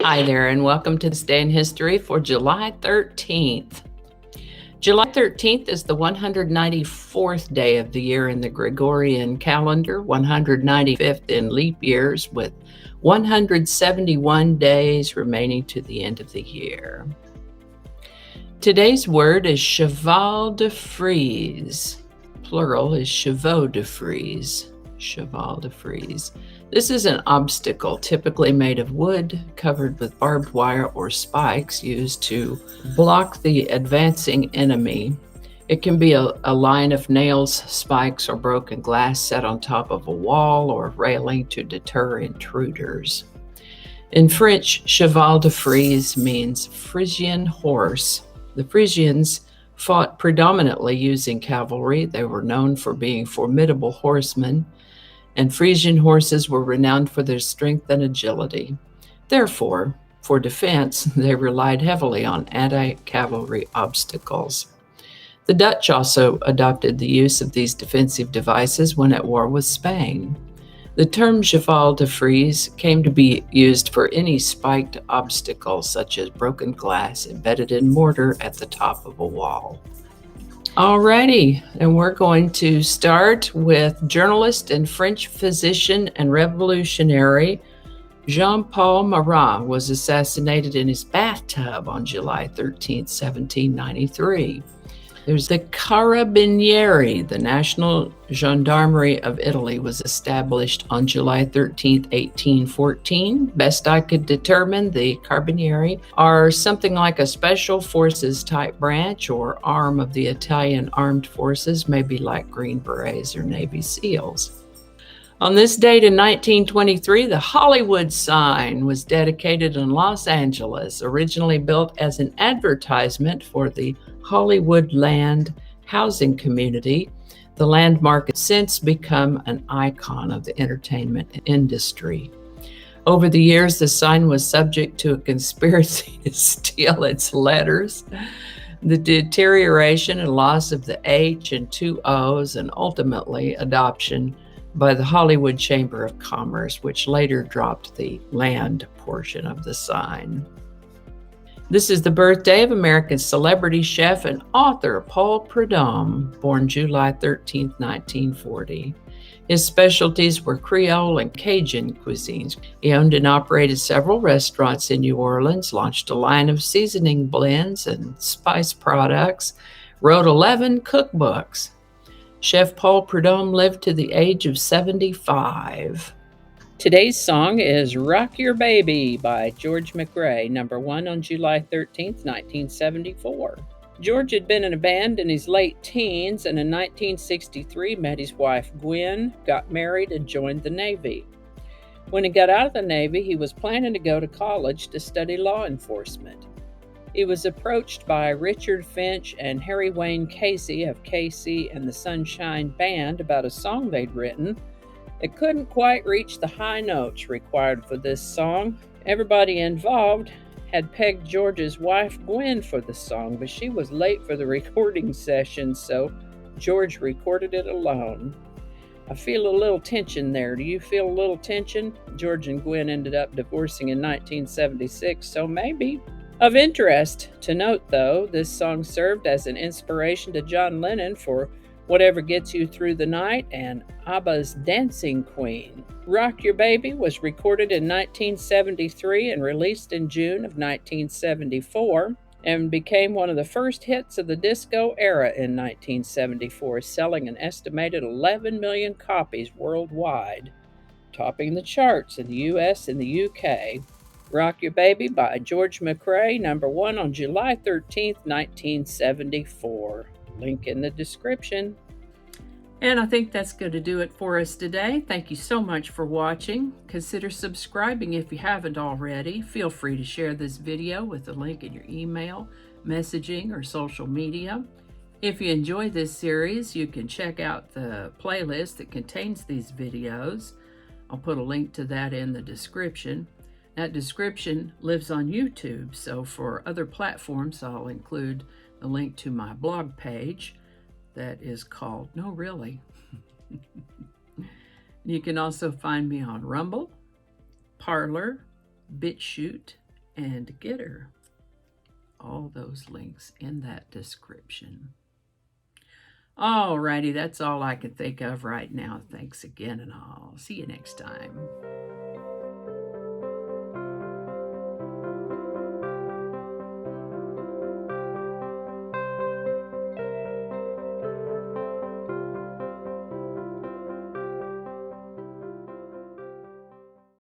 Hi there, and welcome to this day in history for July 13th. July 13th is the 194th day of the year in the Gregorian calendar, 195th in leap years, with 171 days remaining to the end of the year. Today's word is cheval-de-frise. Plural is chevaux-de-frise. Cheval-de-frise. This is an obstacle typically made of wood, covered with barbed wire or spikes used to block the advancing enemy. It can be a line of nails, spikes, or broken glass set on top of a wall or railing to deter intruders. In French, cheval-de-frise means Frisian horse. The Frisians fought predominantly using cavalry. They were known for being formidable horsemen, and Frisian horses were renowned for their strength and agility. Therefore, for defense, they relied heavily on anti-cavalry obstacles. The Dutch also adopted the use of these defensive devices when at war with Spain. The term cheval-de-frise came to be used for any spiked obstacle, such as broken glass embedded in mortar at the top of a wall. Alrighty, and we're going to start with journalist and French physician and revolutionary Jean-Paul Marat was assassinated in his bathtub on July 13, 1793. There's the Carabinieri, the National Gendarmerie of Italy, was established on July 13, 1814. Best I could determine, the Carabinieri are something like a special forces type branch or arm of the Italian armed forces, maybe like Green Berets or Navy SEALs. On this date in 1923, the Hollywood sign was dedicated in Los Angeles, originally built as an advertisement for the Hollywood Land housing community. The landmark has since become an icon of the entertainment industry. Over the years, the sign was subject to a conspiracy to steal its letters. The deterioration and loss of the H and two O's, and ultimately adoption by the Hollywood Chamber of Commerce, which later dropped the land portion of the sign. This is the birthday of American celebrity chef and author Paul Prudhomme, born July 13, 1940. His specialties were Creole and Cajun cuisines. He owned and operated several restaurants in New Orleans, launched a line of seasoning blends and spice products, wrote 11 cookbooks. Chef Paul Prudhomme lived to the age of 75. Today's song is Rock Your Baby by George McRae, number 1 on July 13, 1974. George had been in a band in his late teens and in 1963 met his wife Gwen, got married, and joined the Navy. When he got out of the Navy, he was planning to go to college to study law enforcement. He was approached by Richard Finch and Harry Wayne Casey of Casey and the Sunshine Band about a song they'd written. It couldn't quite reach the high notes required for this song. Everybody involved had pegged George's wife Gwen for the song, but she was late for the recording session, so George recorded it alone. I feel a little tension there. Do you feel a little tension? George and Gwen ended up divorcing in 1976, so maybe. Of interest to note, though, this song served as an inspiration to John Lennon for Whatever Gets You Through the Night and ABBA's Dancing Queen. Rock Your Baby was recorded in 1973 and released in June of 1974 and became one of the first hits of the disco era in 1974, selling an estimated 11 million copies worldwide, topping the charts in the US and the UK. Rock Your Baby by George McRae, number 1 on July 13, 1974. Link in the description. And I think that's going to do it for us today. Thank you so much for watching. Consider subscribing if you haven't already. Feel free to share this video with the link in your email, messaging, or social media. If you enjoy this series, you can check out the playlist that contains these videos. I'll put a link to that in the description. That description lives on YouTube, so for other platforms, I'll include the link to my blog page that is called No Really. You can also find me on Rumble, Parler, BitChute, and getter. All those links in that description. Alrighty, that's all I can think of right now. Thanks again, and I'll see you next time.